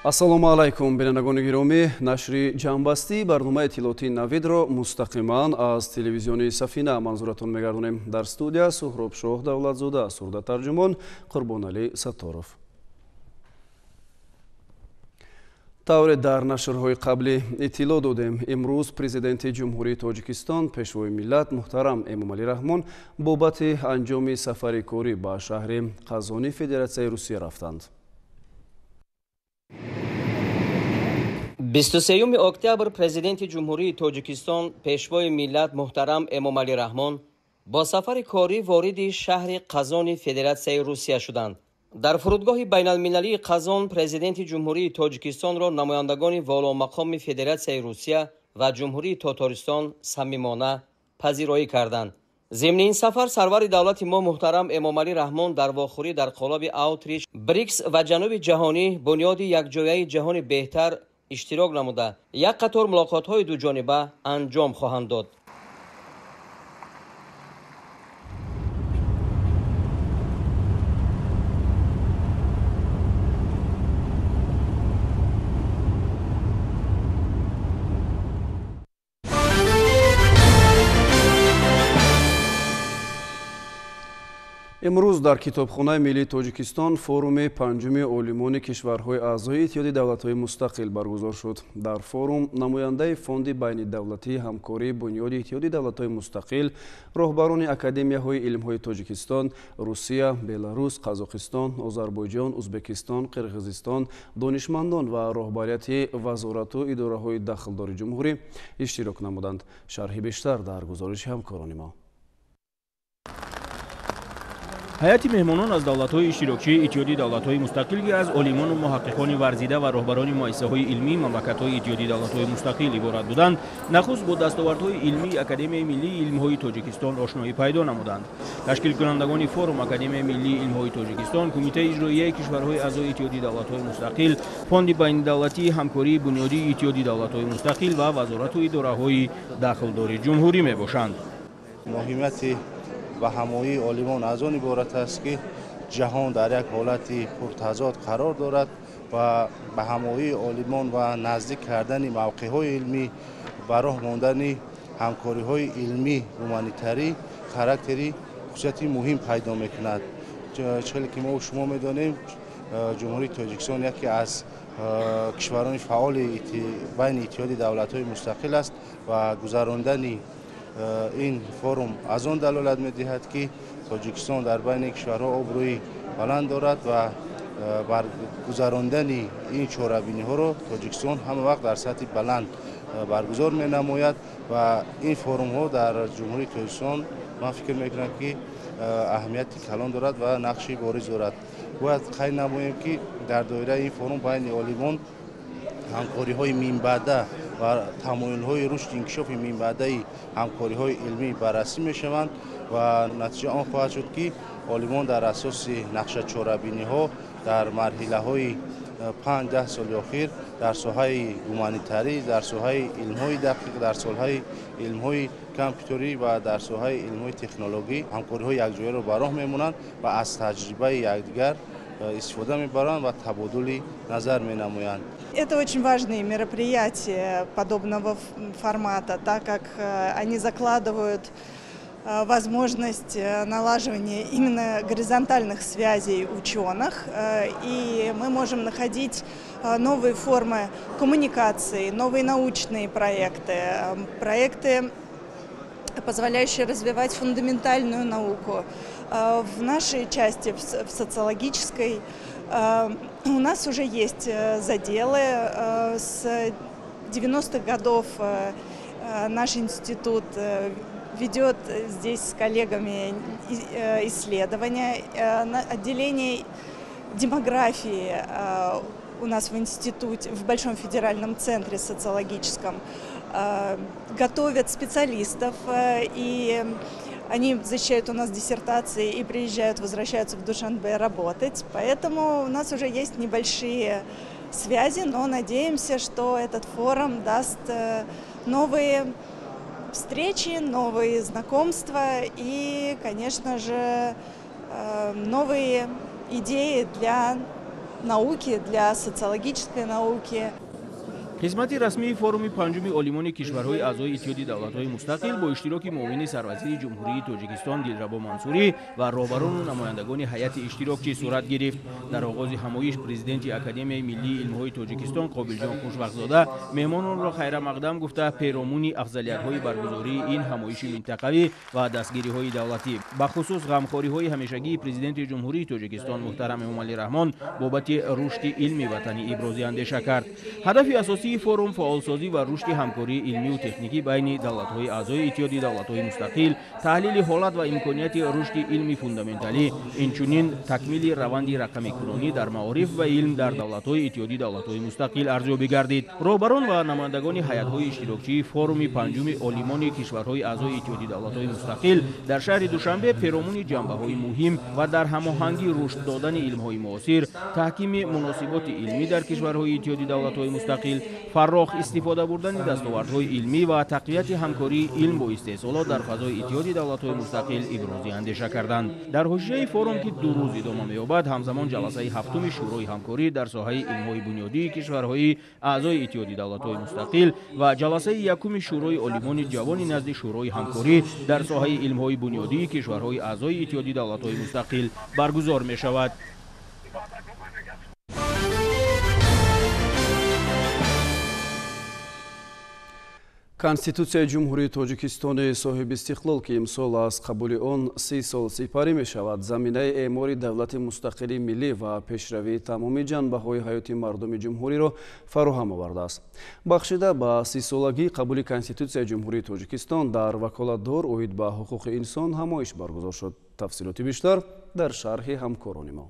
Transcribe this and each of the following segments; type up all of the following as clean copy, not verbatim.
Ассалому алайкум бинандагони гиромӣ, нашри ҷанбастии барномаи иттилоотии навидро мустақиман аз телевизиони Сафина манзуратон мегардонем. Дар студия Суҳроб Шоҳ Давлатзода, сурдатарҷумон Қурбонали Сатторов. тавре дар нашрҳои қаблӣ иттилоъ додем, имрӯз президенти ҷумҳурии Тоҷикистон пешвои миллат муҳтарам Эмомалӣ Раҳмон бобати анҷоми сафари корӣ ба шаҳри Қазони Федератсияи Русия рафтанд. 23 октябр президенти ҷумҳурии Тоҷикистон пешвои миллат муҳтарам Эмомалӣ Раҳмон бо сафари корӣ вориди шаҳри Қазони Федератсияи Русия шуданд. дар фурудгоҳи байналмилалии Қазон президенти ҷумҳурии Тоҷикистонро намояндагони воломақоми Федератсияи Русия ва ҷумҳурии Татористон самимона пазироӣ карданд. зимни ин сафар сарвари давлати мо муҳтарам Эмомалӣ Раҳмон дар вохӯрӣ дар қолоби Аутрич, БРИКС ва ҷануби ҷаҳонӣ бунёди якҷояи ҷаҳони беҳтар иштирок намуда як қатор мулоқотҳои дуҷониба анҷом хоҳанд дод. имрӯз дар Китобхонаи Миллии Тоҷикистон форуми панҷуми олимони кишварҳои аъзои Иттиҳоди давлатҳои мустақил баргузор шуд. Дар форум намояндаи Фонди байнидавлатии ҳамкории бунёди Иттиҳоди давлатҳои мустақил, роҳбарони Академияҳои илмҳои Тоҷикистон, Русия, Беларус, Қазоқистон, Озарбойҷон, Узбекистон, Қирғизистон, донишмандон ва роҳбарияти вазорату идораҳои дахлдори ҷумҳурӣ иштирок намуданд. Шарҳи бештар дар гузориши ҳамкорони мо. ҳайати меҳмонон аз давлатҳои иштирокчии Иттиҳоди давлатҳои мустақил ки аз олимону муҳаққиқони варзида ва роҳбарони муассисаҳои илмии мамлакатҳои Иттиҳоди давлатҳои мустақил иборат буданд, нахуст бо дастовардҳои илмии Академияи миллии илмҳои Тоҷикистон ошноӣ пайдо намуданд. Ташкилкунандагони форум Академияи миллии илмҳои Тоҷикистон, Кумитаи иҷроияи кишварҳои аъзои Иттиҳоди давлатҳои мустақил, Фонди байнидавлатии ҳамкории бунёдии Иттиҳоди давлатҳои мустақил ва вазорату идораҳои дахлдори ҷумҳурӣ мебошанд. муҳимати ба ҳамоии олимон аз он иборат аст ки ҷаҳон дар як ҳолати пуртазод қарор дорад ва ба ҳамоии олимон ва наздик кардани мавқеъҳои илмӣ ба роҳ мондани ҳамкориҳои илмӣ гуманитарӣ характери хусусияти муҳим пайдо мекунад. чунки ки мо шумо медонем, ҷумҳурии Тоҷикистон яке аз кишварони фаъоли байни Иттиҳоди давлатҳои мустақил аст ва гузарондани این فروم از آن دلالت می‌دهد که تاجیکستان در بین کشورها آبرویی بلند دارد و بر گذراندن این چهاربینی‌ها را تاجیکستان همه وقت در سطح بلند برگزار می‌نماید و این فروم‌ها در جمهوری تاجیکستان من فکر می‌کنم که اهمیتی کلان دارد و نقشی بارز دارد. باید قید نماییم که در دایره این فروم بین عالمان ҳамкориҳои минбаъда ва тамоюлҳои рушди инкишофи минбаъдаи ҳамкориҳои илмӣ баррасӣ мешаванд ва натиҷа он хоҳад шуд ки олимон дар асоси нақшачорабиниҳо дар марҳилаҳои 5-10 соли охир дар соҳаи гуманитарӣ, дар соҳаи илмҳои дақиқ, дар соҳаи илмҳои компютерӣ ва дар соҳаи илмҳои технологӣ ҳамкориҳои якҷояро ба роҳ мемонанд ва аз таҷрибаи якдигар истифода мебаранд ва табодули назар менамоянд. Это очень важные мероприятия подобного формата, так как они закладывают возможность налаживания именно горизонтальных связей ученых, и мы можем находить новые формы коммуникации, новые научные проекты, позволяющие развивать фундаментальную науку. В нашей части, в социологической, у нас уже есть заделы. С 90-х годов наш институт ведет здесь с коллегами исследования. Отделение демографии у нас в институте, в Большом федеральном центре социологическом, готовят специалистов, и они защищают у нас диссертации и приезжают, возвращаются в Душанбе работать. Поэтому у нас уже есть небольшие связи, но надеемся, что этот форум даст новые встречи, новые знакомства и, конечно же, новые идеи для науки, для социологической науки. хизмати расмии форуми панҷуми олимони кишварҳои аъзои иттиҳоди давлатҳои мустақил бо иштироки муовини сарвазири ҷумҳурии тоҷикистон Дилрабо Мансурӣ ва роҳбарону намояндагони ҳайати иштирокчӣ сурат гирифт. Дар оғози ҳамоиш президенти Академияи миллии илмҳои Тоҷикистон Қобилҷон Хушвақтзода меҳмононро хайрамақдам гуфта пейромуни афзалиятҳои баргузории ин ҳамоиши минтақавӣ ва дастгириҳои давлатӣ бахусус ғамхориҳои ҳамешагии президенти ҷумҳурии Тоҷикистон муҳтарам Эмомалӣ Раҳмон бобати рушди илми ватанӣ ибрози андеша кард. ҳадафи асосии форум фаъолсозӣ ва рушди ҳамкории илмию техникӣ байни давлатҳои аъзои иттиҳоди давлатҳои мустақил, таҳлили ҳолат ва имконияти рушди илми фундаменталӣ, инчунин такмили раванди рақамикунонӣ дар маориф ва илм дар давлатҳои иттиҳоди давлатҳои мустақил арзёбӣ гардид. Роҳбарон ва намояндагони ҳайатҳои иштирокчии форуми панҷуми олимони кишварҳои аъзои иттиҳоди давлатҳои мустақил дар шаҳри Душанбе пейромуни ҷанбаҳои муҳим ва дар ҳамоҳангӣ рушд додани илмҳои муосир, таҳкими муносиботи илмӣ дар кишварҳои иттиҳоди давлатҳои мустақил, фаррох истифода бурдани дастовардҳои илмӣ ва тақвияти ҳамкории илм бо истеҳсолот дар фазои иттиҳоди давлатҳои мустақил ибрози андеша карданд. Дар ҳошияи форум ки 2 рӯз идома меёбад, ҳамзамон ҷаласаи 7-уми шӯрои ҳамкорӣ дар соҳаи илмҳои бунёдии кишварҳои аъзои иттиҳоди давлатҳои мустақил ва ҷаласаи 1-уми шӯрои олимони ҷавони назди шӯрои ҳамкорӣ дар соҳаи илмҳои бунёдии кишварҳои аъзои иттиҳоди давлатҳои мустақил баргузор мешавад. конститутсияи ҷумҳурии тоҷикистони соҳиби истиқлол ки имсол аз қабули он 30 сол сипарӣ мешавад, заминаи эъмори давлати мустақили миллӣ ва пешравии тамоми ҷанбаҳои ҳаёти мардуми ҷумҳуриро фароҳам овардааст. Бахшида ба 30-солагии қабули конститутсияи ҷумҳурии тоҷикистон дар ваколатдор оид ба ҳуқуқи инсон ҳамоиш баргузор шуд. Тафсилоти бештар дар шарҳи ҳамкорони мо.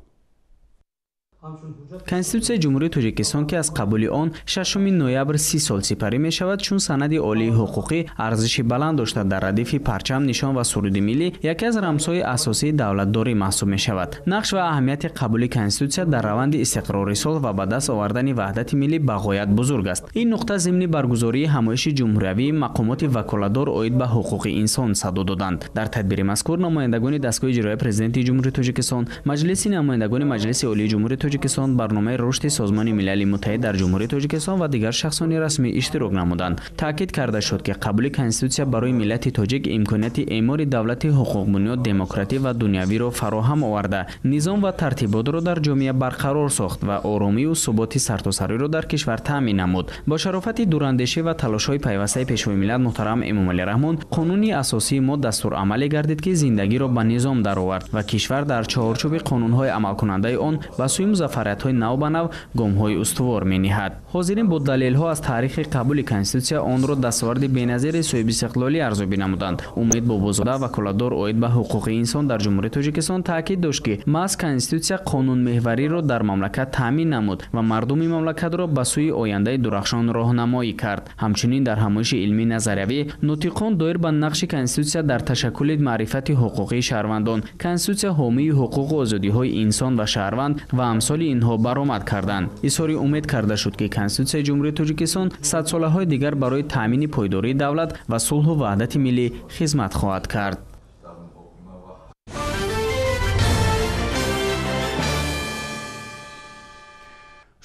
конститутсияи ҷумҳурии тоҷикистон ки аз қабули он 6 ноябр 30 сол сипарӣ мешавад, чун санади олии ҳуқуқӣ арзиши баланд дошта дар радифи парчам, нишон ва суруди миллӣ яке аз рамзҳои асосии давлатдорӣ маҳсуб мешавад. нақш ва аҳамияти қабули конститутсия дар раванди истиқрори сол ва ба даст овардани ваҳдати миллӣ ба ғоят бузург аст. ин нуқта зимни баргузории ҳамоиши ҷумҳуриявии мақомоти ваколатдор оид ба ҳуқуқи инсон садо доданд. дар тадбири мазкур намояндагони дастгоҳи иҷроия президенти ҷумҳурии тоҷикистон, маҷлиси намояндагони маҷлиси олии ҷумҳурии тоҷикистон, барномаи рушди созмони милали муттаҳид дар ҷумҳурии тоҷикистон ва дигар шахсони расмӣ иштирок намуданд. таъкид карда шуд ки қабули конститутсия барои миллати тоҷик имконияти эъмори давлати ҳуқуқбунёд, демократӣ ва дунявиро фароҳам оварда, низом ва тартиботро дар ҷомеа барқарор сохт ва оромию суботи сартосариро дар кишвар таъмин намуд. бо шарофати дурандешӣ ва талошҳои пайвастаи пешвои миллат муҳтарам Эмомалӣ Раҳмон, қонуни асосии мо дастурамале гардид ки зиндагиро ба низом даровард ва кишвар дар чаҳорчӯби қонунҳои амалкунандаи он ба сӯи музаффариятҳои нав ба нав гомҳои устувор мениҳад. ҳозирин бо далелҳо аз таърихи қабули конститутсия онро дастоварди беназири соҳибистиқлолӣ арзёбӣ намуданд. умед бобозода, ваколатдор оид ба ҳуқуқи инсон дар ҷумҳурии тоҷикистон таъкид дошт ки маҳз конститутсия қонунмеҳвариро дар мамлакат таъмин намуд ва мардуми мамлакатро ба сӯи ояндаи дурахшон роҳнамоӣ кард. ҳамчунин дар ҳамоиши илмии назариявӣ нутиқон доир ба нақши конститутсия дар ташаккули маърифати ҳуқуқии шаҳрвандон, конститутсия ҳомии ҳуқуқу озодиҳои инсон ва шаҳрванд ва амсоли инҳо баромад карданд. изҳори умед карда шуд ки конститутсияи ҷумҳурии тоҷикистон садсолаҳои дигар барои таъмини пойдории давлат ва сулҳу ваҳдати миллӣ хизмат хоҳад кард.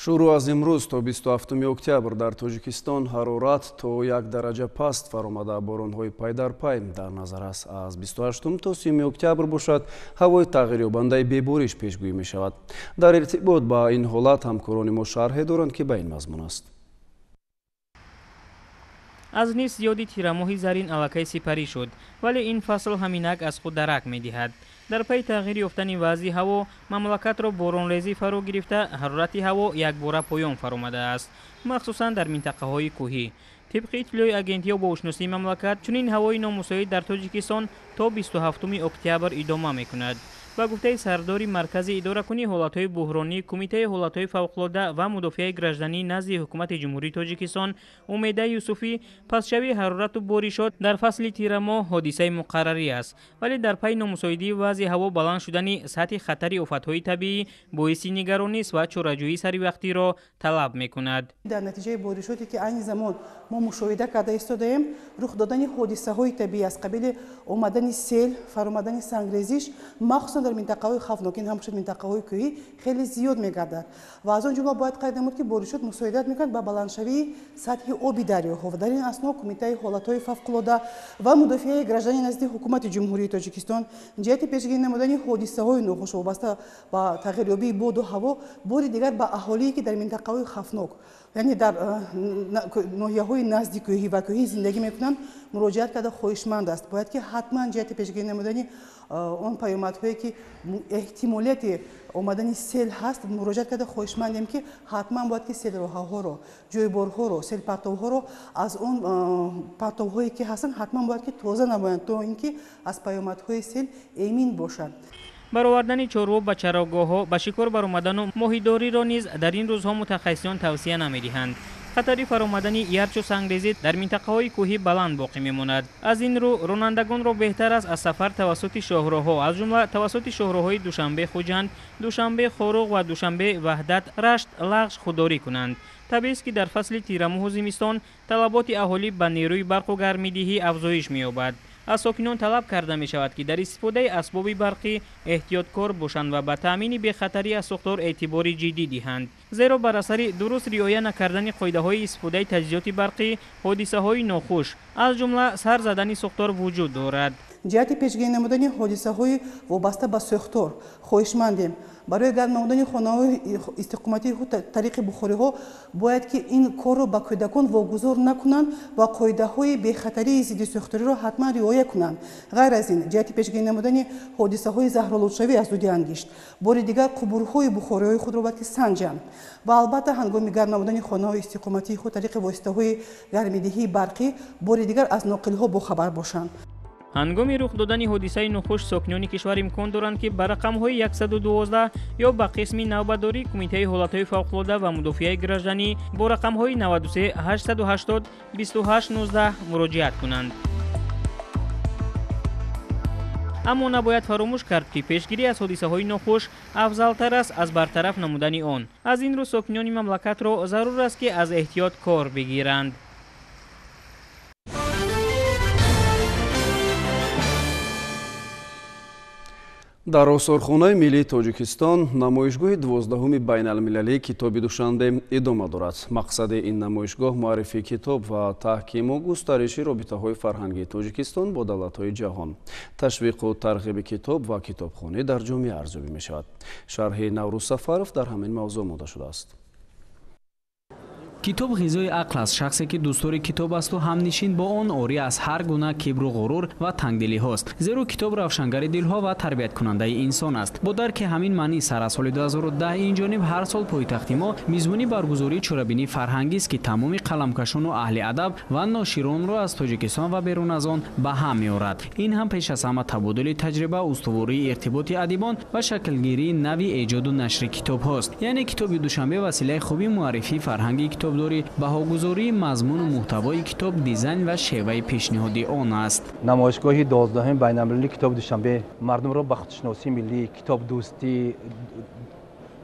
шурӯъ аз имрӯз то 27 октябр дар тоҷикистон ҳарорат то 1 дараҷа паст фаромада боронҳои пайдарпай дар назар аст. аз 28 то 30 октябр бошад ҳавои тағйирёбандаи бебориш пешгӯӣ мешавад. дар иртибот ба ин ҳолат ҳамкорони мо шарҳе доранд ки ба ин мазмун аст. аз нисф зиёди тирамоҳи зарин аллакай сипарӣ шуд, вале ин фасл ҳаминак аз худ дарак медиҳад. дар пайи тағйири ёфтани вазъи ҳаво, мамлакатро боронрезӣ фаро гирифта, ҳарорати ҳаво якбора поён фаромадааст, махсусан дар минтақаҳои кӯҳӣ. тибқи иттилои агентиҳо бо ошносии мамлакат, чунин ҳавои номусоид дар тоҷикистон то 27 октябр идома мекунад. ба гуфтаи сардори маркази идоракунии ҳолатҳои буҳронӣ, кумитаи ҳолатҳои фавқулода ва мудофиаи гражданӣ назди ҳукумати ҷумҳурии тоҷикистон Умеда Юсуфӣ, пасшавии ҳарорату боришот дар фасли тирамоҳ ҳодисаи муқаррарӣ аст, вале дар пайи номусоидии вазъи ҳаво баланд шудани сатҳи хатари офатҳои табиӣ боиси нигаронist ва чораҷӯии саривақтиро талаб мекунад. дар натиҷаи боришоте ки айни замон мо мушоҳида карда истодаем, рух додани ҳодисаҳои табиӣ аз қабили омадани сел, фаромадани сангрезиш, махсусан مخصوصا در منطقه‌های خوفناک، این هم شد منطقه‌های کوهی خیلی زیاد می‌گردد و از اون جمله باید قید نمود که بارشات مساعدت می‌کند به بلندشوی سطح آبی دریاها و در این اثنا کمیته حالت‌های فوق‌العاده و مدافع گراجانی نزد حکومت جمهوری تاجیکستان جهت پیشگیری نمودن حادثه‌های ناخوش وابسته با تغییریابی باد و هوا بار دیگر به اهالی که در منطقه‌های خوفناک یعنی در ناحیه‌های نزدیک کوهی و کوهی زندگی می‌کنند مراجعت کرده خواهشمند است. باید که حتما جهت پیشگیری نمودن اون پیامدهایی که احتمالیت آمدن سیل هست مراجعت کرده خواهشمندیم که حتما باید که سیل راه‌ها رو، جویبارها رو، سیل پرتوها رو از اون پرتوهایی که هستن حتما باید که تازه نمایند تا اینکه از پیامدهای سیل امین باشند. برآوردن چارو به چراگاه‌ها به شکار برآمدن و ماهیداری را نیز در این روزها متخصصان توصیه نمی‌دهند. خطری فرآمدن یرچ و سنگریزی در منطقه‌های کوهی بلند باقی می‌ماند. از این رو رانندگان را بهتر است از سفر توسط شاهراه‌ها از جمله توسط شاهراه‌های دوشنبه خوجند، دوشنبه خاروق و دوشنبه وحدت، رشت، لغش خودداری کنند. طبیعی است که در فصل تیرماه و زمستان طلبات اهالی به نیروی برق و گرمیدهی افزایش می‌یابد. از ساکنان طلب کرده می شود که در استفاده اسباب برقی احتیاطکار باشند و به تامین بی‌خطری از سوختار اعتبار جدی دهند، زیرا بر اثر درست رعایت نکردن قاعده‌های استفاده تجهیزات برقی حادثه‌های ناخوش از جمله سر زدن سوختار وجود دارد. جهت پیشگیری نمودن حادثه‌های وابسته به سوختار خواهشمندیم برای گرم نمودن خانه‌های استقامتی طریق بخاری‌ها باید که این کار را به کودکان واگذار نکنند و قاعده‌های بی‌خطری ضد سوختاری را حتما رعایت کنند. غیر از این جهت پیشگیری نمودن حادثه‌های زهرآلودشوی از دود انگشت بار دیگر قبورهای بخاری‌های خود را باید که سنجند و البته هنگام گرم نمودن خانه‌های استقامتی خود طریق واسطه‌های گرمیدهی برقی بار دیگر از ناقل‌ها باخبر باشند. هنگام رخ دادن حادثه ناخوش ساکنان کشور امکان دارند که به رقم‌های 112 یا به قسم نوبتداری کمیته حالت‌های فوق‌العاده و مدافع گراجانی با رقم‌های 93 880 2819 مراجعت کنند. اما نباید فراموش کرد که پیشگیری از حادثه‌های ناخوش افضل‌تر است از برطرف نمودن آن. از این رو ساکنان مملکت را ضرور است که از احتیاط کار بگیرند. дар осорхонаи миллии тоҷикистон намоишгоҳи 12-уми байналмилалии китоби душанбе идома дорад. мақсади ин намоишгоҳ муаррифии китоб ва таҳкиму густариши робитаҳои фарҳангии тоҷикистон бо давлатҳои ҷаҳон, ташвиқу тарғиби китоб ва китобхонӣ дар ҷомеа арзёбӣ мешавад. шарҳи наврӯз сафаров дар ҳамин мавзӯъ омода шудааст. китоб ғизои ақл аст. шахсе ки дӯстдори китоб асту ҳамнишин бо он орӣ аз ҳар гуна кибру ғурур ва тангдилиҳост, зеро китоб равшангари дилҳо ва тарбияткунандаи инсон аст. бо дарки ҳамин маънӣ сар аз соли 2010 инҷониб ҳар сол пойтахти мо мизмуни баргузории чорабинии фарҳангист ки тамоми қаламкашону аҳли адаб ва ноширонро аз тоҷикистон ва берун аз он ба ҳам меорад. ин ҳам пеш аз ҳама табодули таҷриба, устувории иртиботи адибон ва шаклгирии нави эҷоду нашри китобҳост. яъне китоби душанбе василаи хуби муаррифии фарҳанги китобдорӣ, баҳогузории мазмуну муҳтавои китоб, дизайн ва шеваи пешниҳоди он аст. намоишгоҳи 12-ум байналмилалии китоби душанбе мардумро ба худшиносии миллӣ, китоб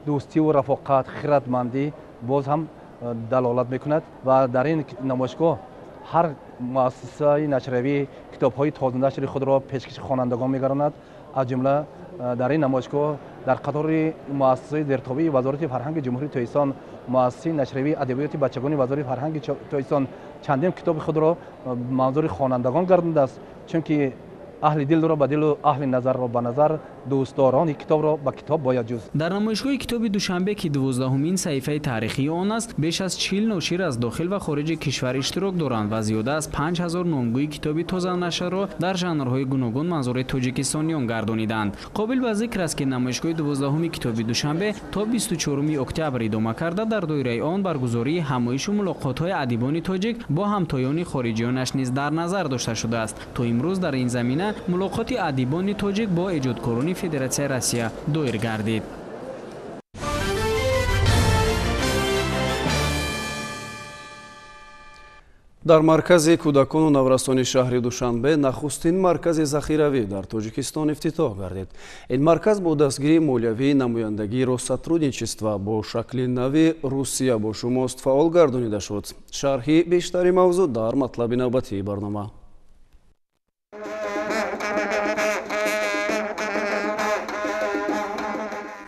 дӯстиву рафоқат, хиратмандӣ боз ҳам далолат мекунад ва дар ин намоишгоҳ ҳар муассисаи нашравӣ китобҳои тозанашри худро пешкаши хонандагон мегаронад. аз ҷумла дар ин намоишгоҳ дар қатори муассисаи зертобии вазорати фарҳанги ҷумҳурии Тоҷикистон, муассисаи нашравии адабиёти бачагони вазори фарҳанги Тоҷикистон чандин китоби худро манзури хонандагон гардонидааст, чунки аҳли дилро ба дилу аҳли назарро ба назар, дӯстдорони китобро ба китоб бояд ҷуст. дар намоишгоҳи китоби душанбе ки 12-умин саҳифаи таърихии он аст, беш аз 40 ношир аз дохил ва хориҷи кишвар иштирок доранд ва зиёда аз 5000 номгӯи китоби тозанашрро дар жанрҳои гуногун манзури тоҷикистониён гардониданд. қобил ба зикр аст ки намоишгоҳи 12-уми китоби душанбе то 24 октябр идома карда дар доираи он баргузории ҳамоишу мулоқотҳои адибони тоҷик бо ҳамтоёни хориҷиёнаш низ дар назар дошта шудааст. то имрӯз дар ин замина мулоқоти адибони тоҷик бо эҷодкорони Федератсияи Россия доир гардид. дар маркази кӯдакону наврасони шаҳри душанбе нахустин маркази захиравӣ дар тоҷикистон ифтитоҳ гардид. ин марказ бо дастгирии молиявии намояндагиро сотрудничества бо шакли нави Русия бо шумост фаъол гардонида шуд. шарҳи бештари мавзӯъ дар матлаби навбатии барнома.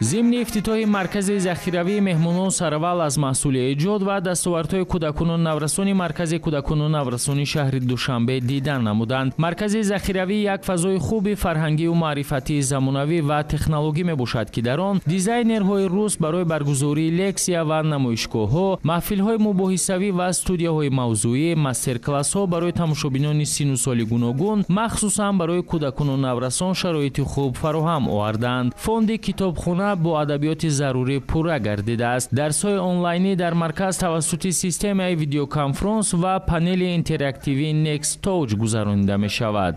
ضمن افتتاح مرکز ذخیروی مهمانان سرول از محصول ایجاد و دستاوردهای کودکان نورسانی مرکز کودکان نورسانی شهر دوشنبه دیدن نمودند. مرکز ذخیروی یک فضای خوب فرهنگی و معرفتی زمانوی و تکنولوژی میباشد که در آن دیزاینرهای روس برای برگزاری لکسیا و نمایشگاه‌ها، محفل‌های مباحثوی و استودیوهای موضوعی، مستر کلاس‌ها برای تماشابینان سن و سال گوناگون، مخصوصا برای کودکان نورسان شرایط خوب فراهم آوردند. فوند کتابخانه با ادبیات ضروری پوره گردیده است. درس‌های آنلاینی در مرکز توسط سیستم ویدیو کنفرانس و پنل اینتراکتیوی نکست تاچ گذرانده می‌شود.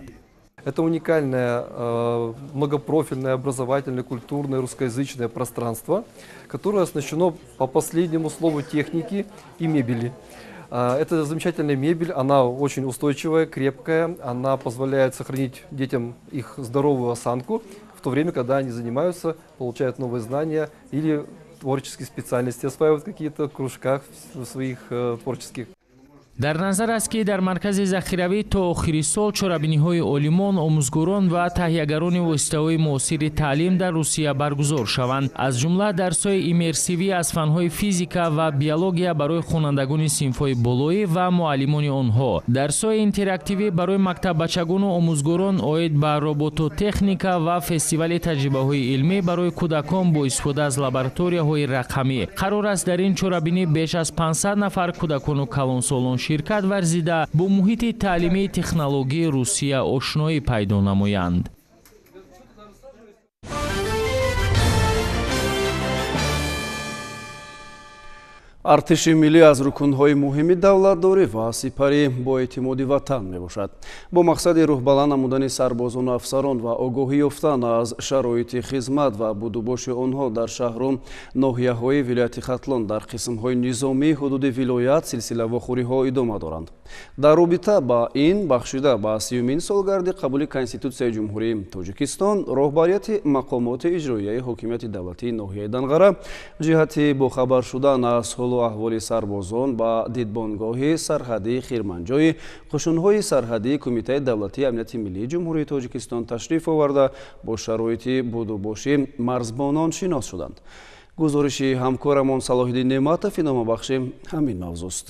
Это уникальное многопрофильное образовательное, культурное, русскоязычное пространство, которое оснащено по последнему слову техники и мебели. Это замечательная мебель, она очень устойчивая, крепкая, она позволяет сохранить детям их здоровую осанку в то время, когда они занимаются, получают новые знания или творческие специальности, осваивают какие-то в кружках своих творческих. در نظر است که در مرکز ذخیروی تا آخر سال چاره‌بینی‌های عالمان، آموزگاران و تهیه‌گران واسطه‌های معاصر تعلیم در روسیه برگزار شوند. از جمله درس‌های ایمرسیوی از فن‌های فیزیکا و بیولوژیا برای خوانندگان صنف‌های بالایی و معلمان آنها، درس‌های اینتراکتیوی برای مکتب بچگان و آموزگاران عاید به روبوتوتکنیکا و فستیوال تجربه‌های علمی برای کودکان با استفاده از لابراتوری‌های رقمی. قرار است در این چاره‌بینی بیش از 500 نفر کودکان و کلانسالان شرکت ورزیده با محیط تعلیمی تکنولوژی روسیه آشنایی پیدا نمایند. артиши миллӣ аз рукунҳои муҳими давлатдорӣ ва сипарӣ боэътимоди ватан мебошад. бо мақсади рӯҳбаланд намудани сарбозону афсарон ва огоҳӣ ёфтан аз шароити хизмат ва будубоши онҳо дар шаҳру ноҳияҳои вилояти хатлон дар қисмҳои низомии ҳудуди вилоят силсилавохӯриҳо идома доранд. дар робита ба ин бахшида ба 30-юмин солгарди қабули Конститутсияи Ҷумҳурии Тоҷикистон, роҳбарияти мақомоти иҷроияи ҳокимияти давлатии ноҳияи Данғара ҷиҳати бохабар шудан аз ҳолу аҳволи сарбозон ба дидбонгоҳи сарҳадии Хирманҷои қушунҳои сарҳадии Кумитаи давлатии амнияти миллии Ҷумҳурии Тоҷикистон ташриф оварда бо шароити будубоши марзбонон шинос шуданд. гузориши ҳамкорамон Салоҳиддин Неъматов иномабахши ҳамин мавзӯст.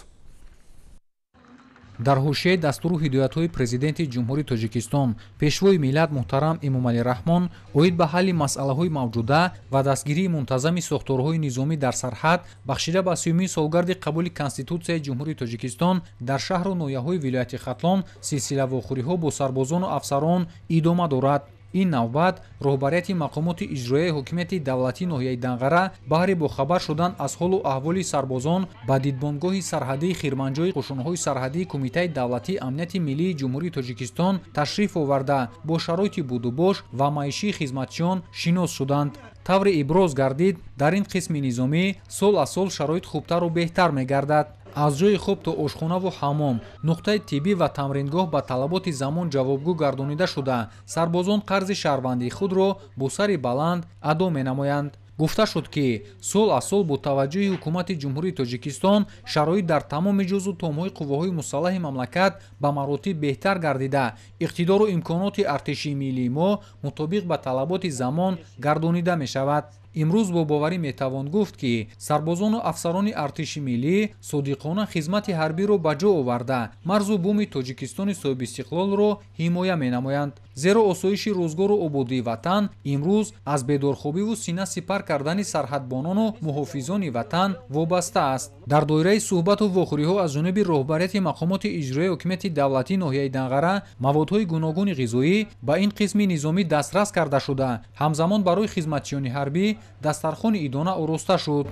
дар ҳошияи дастуру ҳидоятҳои президенти ҷумҳурии Тоҷикистон пешвои миллат муҳтарам Эмомалӣ Раҳмон оид ба ҳалли масъалаҳои мавҷуда ва дастгирии мунтазами сохторҳои низомӣ дар сарҳад бахшида ба 30-юмин солгарди қабули Конститутсияи Ҷумҳурии Тоҷикистон дар шаҳру ноҳияҳои вилояти Хатлон силсилавохӯриҳо бо сарбозону афсарон идома дорад. ин навбат роҳбарияти мақомоти иҷроияи ҳокимияти давлатии ноҳияи Данғара баҳри бохабар шудан аз ҳолу аҳволи сарбозон ба дидбонгоҳи сарҳадии Хирманҷои қушунҳои сарҳадии Кумитаи давлатии амнияти миллии Ҷумҳурии Тоҷикистон ташриф оварда бо шароити будубош ва маишии хизматчиён шинос шуданд. тавре иброз гардид дар ин қисми низомӣ сол аз сол шароит хубтару беҳтар мегардад. аз ҷои хоб то ошхонаву ҳаммом, нуқтаи тиббӣ ва тамрингоҳ ба талаботи замон ҷавобгӯ гардонида шуда, сарбозон қарзи шаҳрвандии худро бо сари баланд адо менамоянд. гуфта шуд ки сол аз сол бо таваҷҷӯҳи ҳукумати ҷумҳурии Тоҷикистон шароит дар тамоми ҷузу томҳои қувваҳои мусаллаҳи мамлакат ба маротиб беҳтар гардида, иқтидору имконоти артиши миллии мо мутобиқ ба талаботи замон гардонида мешавад. имрӯз бо боварӣ метавон гуфт ки сарбозону афсарони артиши миллӣ содиқона хизмати ҳарбиро ба ҷо оварда марзу буми Тоҷикистони соҳибистиқлолро ҳимоя менамоянд. зеро осоиши рӯзгору ободии ватан имрӯз аз бедорхобиву сина сипар кардани сарҳадбонону муҳофизони ватан вобаста аст. дар доираи суҳбату вохӯриҳо аз ҷониби роҳбарияти мақомоти иҷроияи ҳокимияти давлатии ноҳияи Данғара маводҳои гуногуни ғизоӣ ба ин қисми низомӣ дастрас карда шуда, ҳамзамон барои хизматчиёни ҳарбӣ дастархони идона ороста шуд.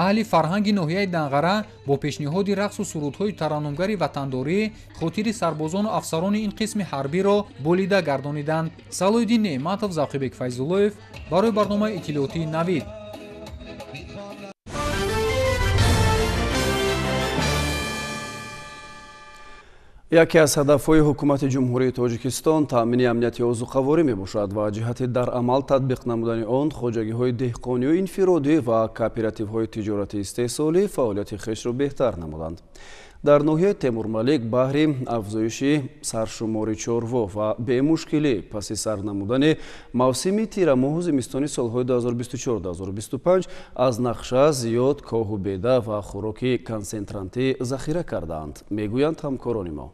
аҳли фарҳанги ноҳияи Данғара бо пешниҳоди рақсу сурудҳои тараннумгари ватандорӣ хотири сарбозону афсарони ин қисми ҳарбиро болида гардониданд. Салоҳиддин Неъматов, Завқибек Файзуллоев барои барномаи иттилоотии Навид. яке аз ҳадафҳои ҳукумати ҷумҳурии Тоҷикистон таъмини амнияти озуқаворӣ мебошад ва ҷиҳати дар амал татбиқ намудани он хоҷагиҳои деҳқонию инфиродӣ ва кооперативҳои тиҷорати истеҳсолӣ фаъолияти хешро беҳтар намуданд. дар ноҳияи Темурмалик баҳри афзоиши саршумори чорво ва бемушкилӣ паси сар намудани мавсими тирамоҳу зимистони солҳои 2024-2025 аз нақша зиёд коҳу беда ва хӯроки консентрантӣ захира кардаанд, мегӯянд ҳамкорони мо.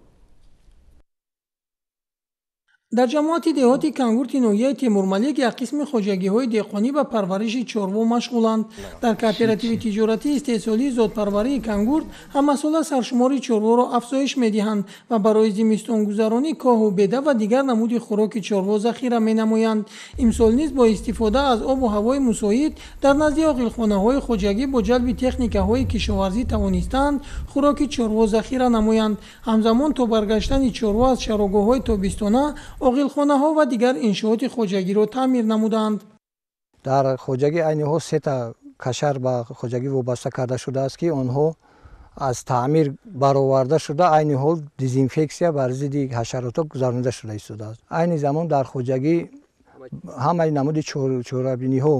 дар ҷамоати деҳоти кангурти ноҳияи Темурмалик як қисми хоҷагиҳои деҳқонӣ ба парвариши чорво машғуланд. дар кооперативи тиҷоратии истеҳсолии зотпарварии кангурт ҳамасола саршумори чорворо афзоиш медиҳанд ва барои зимистонгузаронӣ коҳу беда ва дигар намуди хӯроки чорво захира менамоянд. имсол низ бо истифода аз обу ҳавои мусоид дар назди оқилхонаҳои хоҷагӣ бо ҷалби техникаҳои кишоварзӣ тавонистаанд хӯроки чорво захира намоянд. ҳамзамон то баргаштани чорво аз чарогоҳҳои тобистона оқилхонаҳо ва дигар иншооти хоҷагиро таъмир намуданд. дар хоҷагӣ айни ҳол сета кашар ба хоҷагӣ вобаста карда шудааст ки онҳо аз таъмир бароварда шуда айни ҳол дезинфексия бар зидди ҳашаротҳо гузаронида шуда истодааст. айни замон дар хоҷагӣ ҳамаи намуди чорабиниҳо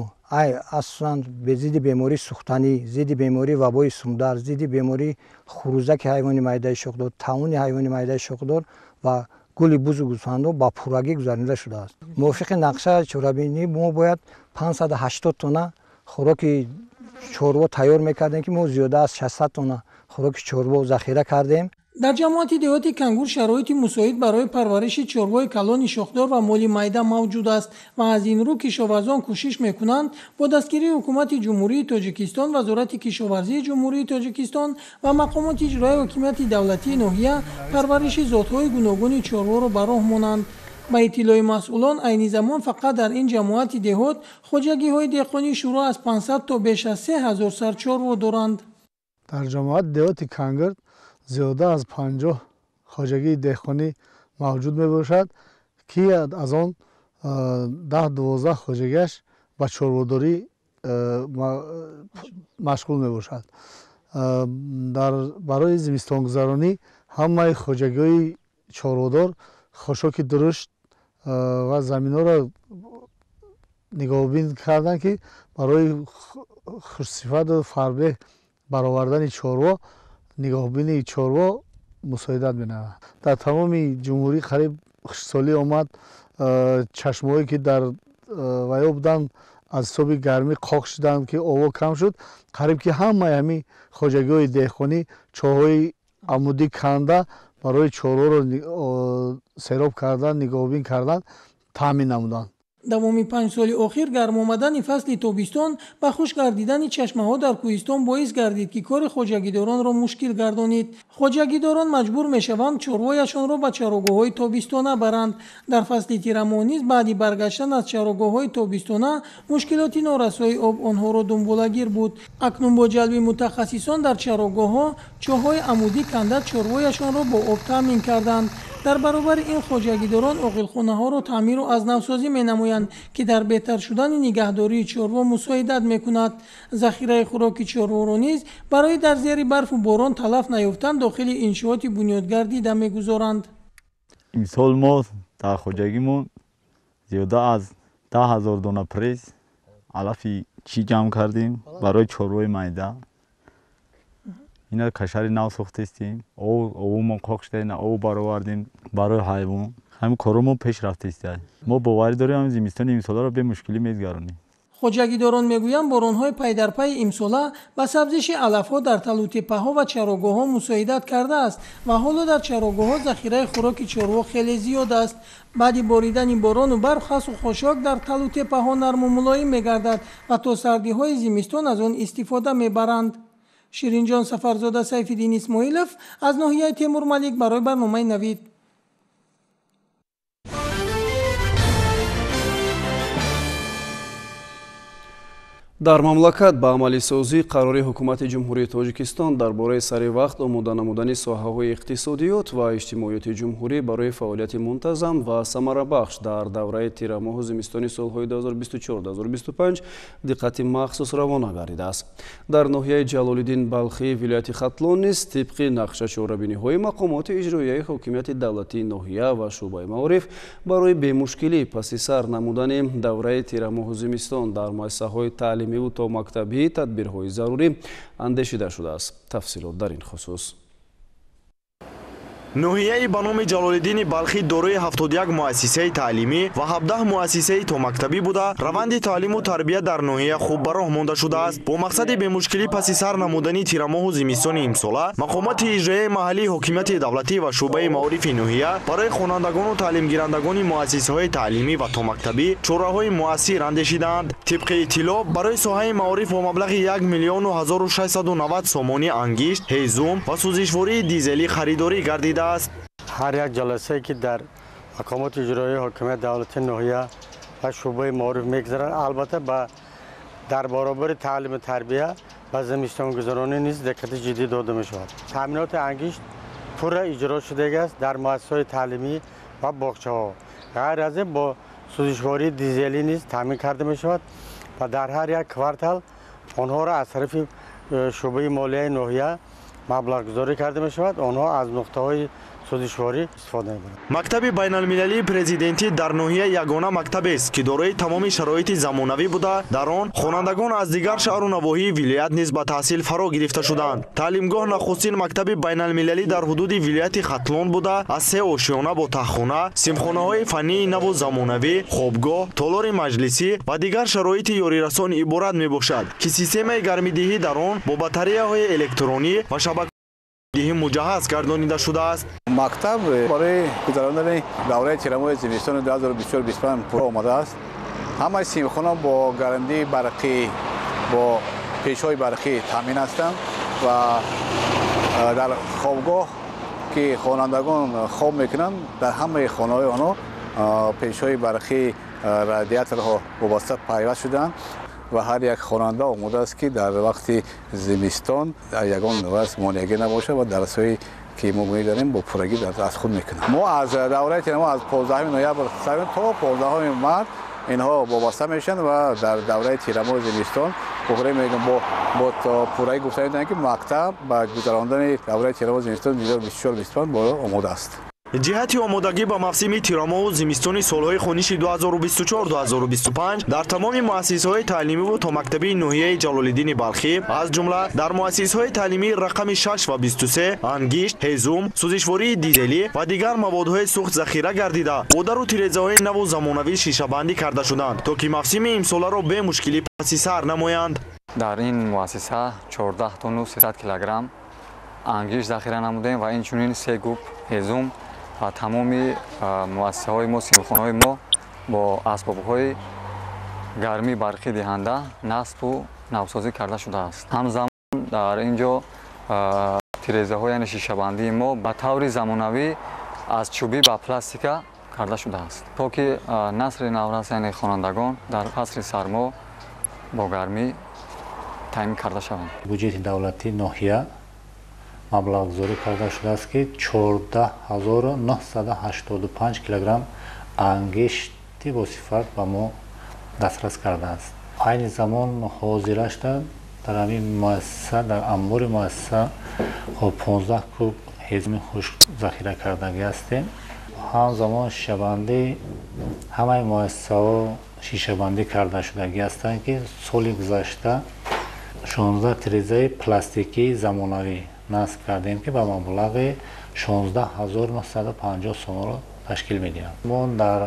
асосан зидди бемории сухтанӣ, зидди бемории вабои сумдар, зидди бемории хурӯзаки ҳайвони майдаи шохдор, тавуни ҳайвони майдаи шохдор ва гули бузу гӯсфандо ба пуррагӣ гузаронида шудааст. мувофиқи нақша чорабинӣ мо бояд 580 тонна хӯроки чорво тайёр мекардем ки мо зиёда аз 600 тонна хӯроки чорво захира кардем. дар ҷамоати деҳоти кангур шароити мусоид барои парвариши чорвои калони шохдор ва моли майда мавҷуд аст ва аз ин рӯ кишоварзон кӯшиш мекунанд бо дастгирии ҳукумати ҷумҳурии Тоҷикистон, вазорати кишоварзии ҷумҳурии Тоҷикистон ва мақомоти иҷроии ҳокимияти давлатии ноҳия парвариши зотҳои гуногуни чорворо ба роҳ монанд. ба иттилои масъулон айни замон фақат дар ин ҷамоати деҳот хоҷагиҳои деҳқонӣ шуруъ аз 500 то беш аз 3000 сар чорво доранд. дар ҷамоати деҳоти кангурт зиёда аз 50 хоҷагии деҳқонӣ мавҷуд мебошад ки аз он 10-12 хоҷагиаш ба чорводорӣ машғул мебошад. барои зимистонгузаронӣ ҳамаи хоҷагиҳои чорводор хошоки дурушт ва заминҳоро нигоҳубин карданд ки барои хушсифату фарбеҳ баровардани чорво нигоҳубини чорво мусоидат менамояд. дар тамоми ҷумҳурӣ қариб хушксолӣ омад, чашмҳое ки дар ваё буданд аз ҳисоби гармӣ қоқ шуданд ки ово кам шуд. қариб ки ҳамаи ҳамин хоҷагиҳои деҳқонӣ чоҳҳои амудӣ канда барои чорворо сероб кардан, нигоҳубин кардан таъмин намуданд. давоми 5 соли охир гарм омадани фасли тобистон ба хушк гардидани чашмаҳо дар кӯҳистон боис гардид ки кори хоҷагидоронро мушкил гардонид. хоҷагидорон маҷбур мешаванд чорвояшонро ба чарогоҳҳои тобистона баранд. дар фасли тирамоҳ низ баъди баргаштан аз чарогоҳҳои тобистона мушкилоти норасои об онҳоро дунболагир буд. акнун бо ҷалби мутахассисон дар чарогоҳҳо чоҳҳои амудӣ канда чорвояшонро бо об таъмин карданд. дар баробари ин хоҷагидорон оқилхонаҳоро таъмиру азнавсозӣ менамоянд ки дар беҳтар шудани нигаҳдории чорво мусоидат мекунад. захираи хӯроки чорворо низ барои дар зери барфу борон талаф наёфтан дохили иншооти бунёдгардида мегузоранд. имсол мо дар хоҷагимон зиёда аз 10 000 дона пресс алафи чӣ ҷамъ кардем барои чорвои майда. ина кашари нав сохтастем, овумо қоқ шудем, ов баровардем барои ҳайвон. ҳамин корҳомо пеш рафтааст. мо боварӣ дорем ҳамин зимистони имсоларо бемушкилӣ мегузаронем. хоҷагидорон мегӯянд боронҳои пайдарпайи имсола ба сабзиши алафҳо дар талутеппаҳо ва чарогоҳҳо мусоидат кардааст ва ҳоло дар чарогоҳҳо захираи хӯроки чорво хеле зиёд аст. баъди боридани борону барф хасу хошок дар талутеппаҳо нарму мулоим мегардад ва то сардиҳои зимистон аз он истифода мебаранд. ширинҷон Сафарзода, Сайфиддин Исмоилов аз ноҳияи Темурмалик барои барномаи Навид. дар мамлакат ба амалисозии қарори ҳукумати ҷумҳурии Тоҷикистон дар бораи сари вақт омода намудани соҳаҳои иқтисодиёт ва иҷтимоиёти ҷумҳурӣ барои фаъолияти мунтазам ва самарабахш дар давраи тирамоҳу зимистони солҳои 2024-2025 диққати махсус равона гардидааст. дар ноҳияи Ҷалолиддин Балхи вилояти Хатлон низ тибқи нақша чорабиниҳои мақомоти иҷроияи ҳокимияти давлатии ноҳия ва шӯъбаи маориф барои бемушкилӣ паси сар намудани давраи тирамоҳу зимистон дар муассисаҳои таълимиву то мактабӣ тадбирҳои зарурӣ андешида шудааст. тафсилот дар ин хусус. ноҳияи ба номи ҷалолиддини балхӣ дорои 71 муассисаи таълимӣ ва 17 муассисаи томактабӣ буда раванди таълиму тарбия дар ноҳия хуб ба роҳ монда шудааст. бо мақсади бемушкилӣ паси сар намудани тирамоҳу зимистони имсола мақомоти иҷроияи маҳаллии ҳокимияти давлатӣ ва шӯъбаи маорифи ноҳия барои хонандагону таълимгирандагони муассисаҳои таълимӣ ва томактабӣ чораҳои муассир андешидаанд. тибқи иттилоъ барои соҳаи маориф бо маблағи 1 млн 1690 сомонӣ ангишт, ҳезум ва сӯзишвории дизелӣ харидорӣ гардидааст. ҳар як ҷаласае ки дар мақомоти иҷроии ҳокимияти давлати ноҳия ва шӯъбаи маориф мегузарад, албатта дар баробари таълиму тарбия ва зимистонгузаронӣ низ диққати ҷиддӣ дода мешавад. таъминоти ангишт пурра иҷро шудааст дар муассисаҳои таълимӣ ва боғчаҳо. ғайр аз ин бо сӯзишвории дизелӣ низ таъмин карда мешавад ва дар ҳар як квартал онҳоро аз тарафи шӯъбаи молияи ноҳия маблағгузорӣ карда мешавад. онҳо аз нуқтаҳои сӯзишворӣ истифода мебаранд. мактаби байналмилалии президентӣ дар ноҳия ягона мактабест ки дорои тамоми шароити замонавӣ буда, дар он хонандагон аз дигар шаҳру навоҳии вилоят низ ба таҳсил фаро гирифта шуданд. таълимгоҳ нахустин мактаби байналмилалӣ дар ҳудуди вилояти хатлон буда, аз 3 ошиёна бо таххона, симхонаҳои фаннии наву замонавӣ, хобгоҳ, толори маҷлисӣ ва дигар шароити ёрирасон иборат мебошад, ки системаи гармидиҳӣ дар он бо батареяҳои электронӣ ва шабакаи муҷаҳҳаз гардонида шудааст. мактаб барои гузарондани давраи тирамоҳи зимистони 2024-25 пурра омадааст. ҳамаи симхона бо гармидии барқӣ, бо пешҳои барқӣ таъмин ҳастанд ва дар хобгоҳ ки хонандагон хоб мекунанд, дар ҳамаи хонаҳои онҳо пешҳои барқӣ, радиаторҳо вобаста пайваст шудаанд ва ҳар як хонанда омодааст ки дар вақти зимистон ягон ваз монеагӣ набошад ва дарсҳои ки мо медонем бо пуррагӣ аз худ мекунем. мо аз давраи тирамоҳ аз 15 ноябр то 15 март инҳо вобаста мешаванд ва дар давраи тирамоҳи зимистон бо пуррагӣ гуфта медиҳанд ки мактаб ба гузарондани давраи тирамоҳи зимистон 2024-25 боро омодаст. ҷиҳати омодагӣ ба мавсими тирамоҳу зимистони солҳои хониши 2024-2025 дар тамоми муассисаҳои таълимиву томактабии ноҳияи ҷалолиддини балхӣ, аз ҷумла дар муассисаҳои таълимии рақами 6 ва 23 ангишт, ҳезум, сӯзишвории дизелӣ ва дигар маводҳои сӯхт захира гардида, бодару тирезаҳои наву замонавӣ шишабандӣ карда шуданд, то ки мавсими имсоларо бе мушкилӣ паси сар намоянд. дар ин муассиса 14 тонну 300 килограмм ангишт захира намудем ва инчунин 3 губ ҳезум ва тамоми муассисаҳои мо, симхонаҳои мо бо асбобҳои гармӣ барқӣ диҳанда насбу навсозӣ карда шудааст. ҳамзамон дар ин ҷо тирезаҳои яъне шишабандии мо ба таври замонавӣ аз чӯбӣ ба пластика карда шудааст, то ки насли наврас яъне хонандагон дар фасли сармо бо гармӣ таъмин карда шаванд. буҷети давлати ноҳия маблағгузорӣ карда шудааст ки 14985 килограмм ангишти босифат ба мо дастрас кардааст. айни замон ҳозирашда дар ҳамин муассиса, дар амбори муассиса 15 куб ҳезми хушк захира кардагӣ ҳастем. ҳамзамон шишабандӣ ҳамаи муассисаҳо шишабандӣ карда шудагӣ ҳастанд ки соли гузашта 16 тирезаи пластикии замонавӣ насб кардем ки ба маблағи 16950 сомонро ташкил медиҳад. мо дар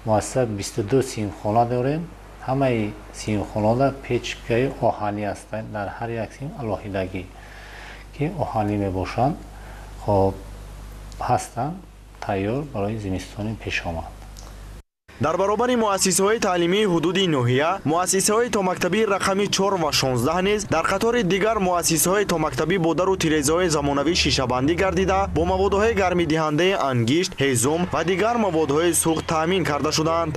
муассиса 22 симхона дорем. ҳамаи симхонаҳо печкаи оҳанӣ ҳастанд, дар ҳар як сим алоҳидагӣ ки оҳанӣ мебошанд, хоб ҳастанд тайёр барои зимистони пешомад. дар баробари муассисаҳои таълимии ҳудуди ноҳия, муассисаҳои томактабии рақами 4 ва 16 низ дар қатори дигар муассисаҳои томактабӣ бо дару тирезаҳои замонавӣ шишабандӣ гардида, бо маводҳои гармидиҳандаи ангишт, ҳезум ва дигар маводҳои сӯхт таъмин карда шуданд.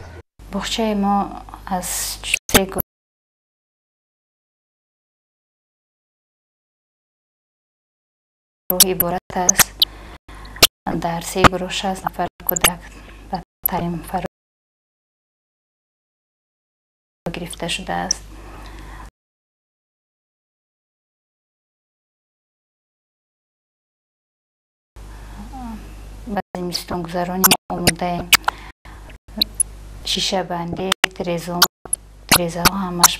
боғчаи мо аз 3 гурӯҳ иборат аст. дар 3 гурӯҳ 60 нафар кӯдак ба таълим фаро гирифта шудааст. ба зимистонгузаронӣ омодаем. шишабандӣ, тирезаҳо ҳамаш